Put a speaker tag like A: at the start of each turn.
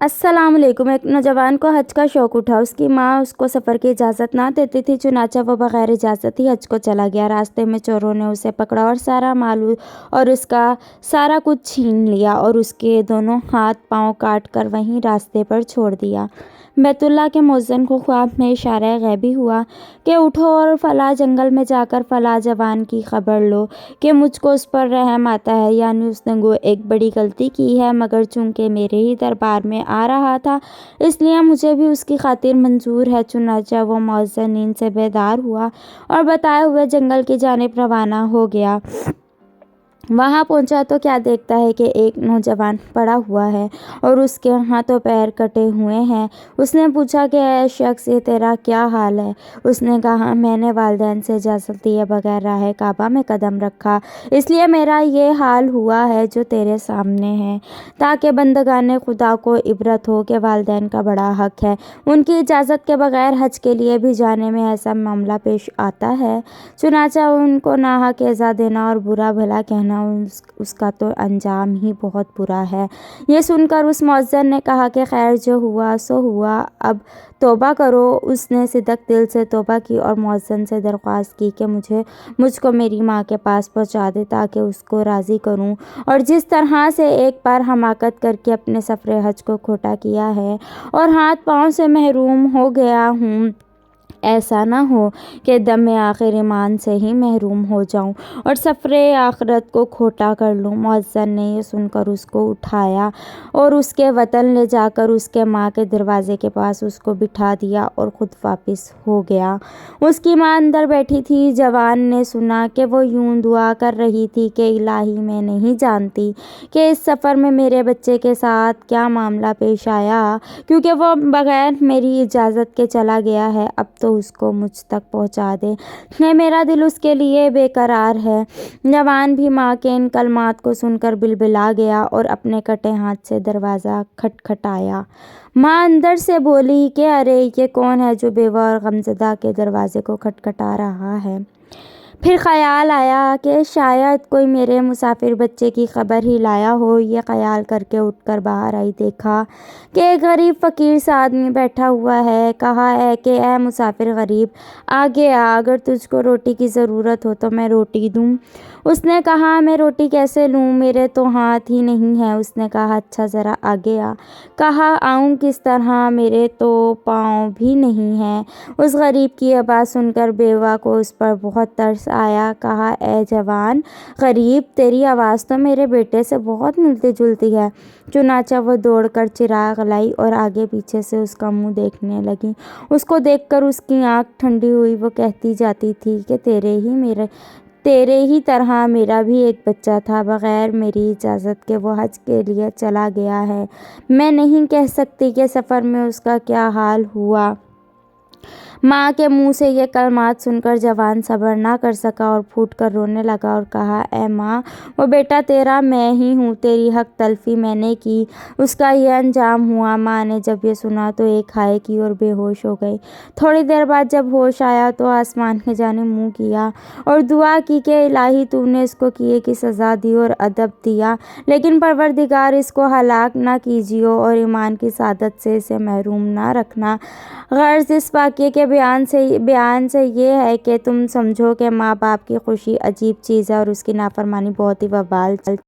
A: السلام علیکم۔ ایک نوجوان کو حج کا شوق اٹھا۔ اس کی ماں اس کو سفر کی اجازت نہ دیتی تھی، چنانچہ وہ بغیر اجازت ہی حج کو چلا گیا۔ راستے میں چوروں نے اسے پکڑا اور سارا مال اور اس کا سارا کچھ چھین لیا اور اس کے دونوں ہاتھ پاؤں کاٹ کر وہیں راستے پر چھوڑ دیا۔ بیت اللہ کے مؤذن کو خواب میں اشارہ غیبی ہوا کہ اٹھو اور فلاں جنگل میں جا کر فلاں جوان کی خبر لو کہ مجھ کو اس پر رحم آتا ہے، یعنی اس نے گو ایک بڑی غلطی کی ہے، مگر چونکہ میرے ہی دربار میں آ رہا تھا اس لیے مجھے بھی اس کی خاطر منظور ہے۔ چنانچہ وہ مؤذن نیند سے بیدار ہوا اور بتائے ہوئے جنگل کی جانب روانہ ہو گیا۔ وہاں پہنچا تو کیا دیکھتا ہے کہ ایک نوجوان پڑا ہوا ہے اور اس کے ہاتھوں پیر کٹے ہوئے ہیں۔ اس نے پوچھا کہ اے شخص، یہ تیرا کیا حال ہے؟ اس نے کہا، میں نے والدین سے اجازت لیے بغیر راہ کعبہ میں قدم رکھا، اس لیے میرا یہ حال ہوا ہے جو تیرے سامنے ہے، تاکہ بندگان خدا کو عبرت ہو کہ والدین کا بڑا حق ہے، ان کی اجازت کے بغیر حج کے لیے بھی جانے میں ایسا معاملہ پیش آتا ہے۔ چنانچہ ان کو ناحق ایذا دینا اور برا بھلا کہنا اس کا تو انجام ہی بہت برا ہے۔ یہ سن کر اس مؤذن نے کہا کہ خیر، جو ہوا سو ہوا، اب توبہ کرو۔ اس نے صدق دل سے توبہ کی اور مؤذن سے درخواست کی کہ مجھ کو میری ماں کے پاس پہنچا دے تاکہ اس کو راضی کروں، اور جس طرح سے ایک بار حماقت کر کے اپنے سفر حج کو کھوٹا کیا ہے اور ہاتھ پاؤں سے محروم ہو گیا ہوں، ایسا نہ ہو کہ دم آخر ایمان سے ہی محروم ہو جاؤں اور سفر آخرت کو کھوٹا کر لوں۔ مؤذن نے یہ سن کر اس کو اٹھایا اور اس کے وطن لے جا کر اس کے ماں کے دروازے کے پاس اس کو بٹھا دیا اور خود واپس ہو گیا۔ اس کی ماں اندر بیٹھی تھی۔ جوان نے سنا کہ وہ یوں دعا کر رہی تھی کہ الہی، میں نہیں جانتی کہ اس سفر میں میرے بچے کے ساتھ کیا معاملہ پیش آیا، کیونکہ وہ بغیر میری اجازت کے چلا گیا ہے، اب تو اس کو مجھ تک پہنچا دے کہ میرا دل اس کے لیے بے قرار ہے۔ جوان بھی ماں کے ان کلمات کو سن کر بلبلا گیا اور اپنے کٹے ہاتھ سے دروازہ کھٹکھٹایا۔ ماں اندر سے بولی کہ ارے، یہ کون ہے جو بیوہ اور غمزدہ کے دروازے کو کھٹکھٹا رہا ہے؟ پھر خیال آیا کہ شاید کوئی میرے مسافر بچے کی خبر ہی لایا ہو۔ یہ خیال کر کے اٹھ کر باہر آئی، دیکھا کہ ایک غریب فقیر سا آدمی بیٹھا ہوا ہے۔ کہا کہ اے مسافر غریب، آگے آ، اگر تجھ کو روٹی کی ضرورت ہو تو میں روٹی دوں۔ اس نے کہا، میں روٹی کیسے لوں، میرے تو ہاتھ ہی نہیں ہیں۔ اس نے کہا، اچھا ذرا آگے آ۔ کہا، آؤں کس طرح، میرے تو پاؤں بھی نہیں ہیں۔ اس غریب کی یہ بات سن کر بیوہ کو اس پر بہت ترس آیا۔ کہا، اے جوان غریب، تیری آواز تو میرے بیٹے سے بہت ملتی جلتی ہے۔ چنانچہ وہ دوڑ کر چراغ لائی اور آگے پیچھے سے اس کا منہ دیکھنے لگی۔ اس کو دیکھ کر اس کی آنکھ ٹھنڈی ہوئی۔ وہ کہتی جاتی تھی کہ تیرے ہی طرح میرا بھی ایک بچہ تھا، بغیر میری اجازت کے وہ حج کے لیے چلا گیا ہے۔ میں نہیں کہہ سکتی کہ سفر میں اس کا کیا حال ہوا۔ ماں کے منہ سے یہ کلمات سن کر جوان صبر نہ کر سکا اور پھوٹ کر رونے لگا اور کہا، اے ماں، وہ بیٹا تیرا میں ہی ہوں، تیری حق تلفی میں نے کی، اس کا یہ انجام ہوا۔ ماں نے جب یہ سنا تو ایک ہائے کی اور بے ہوش ہو گئی۔ تھوڑی دیر بعد جب ہوش آیا تو آسمان کی جانب منہ کیا اور دعا کی کہ الہی، تو نے اس کو کیے کی سزا دی اور ادب دیا، لیکن پروردگار، اس کو ہلاک نہ کیجیو اور ایمان کی سعادت سے اسے محروم نہ رکھنا۔ غرض اس واقعے کے بیان سے یہ ہے کہ تم سمجھو کہ ماں باپ کی خوشی عجیب چیز ہے اور اس کی نافرمانی بہت ہی وبال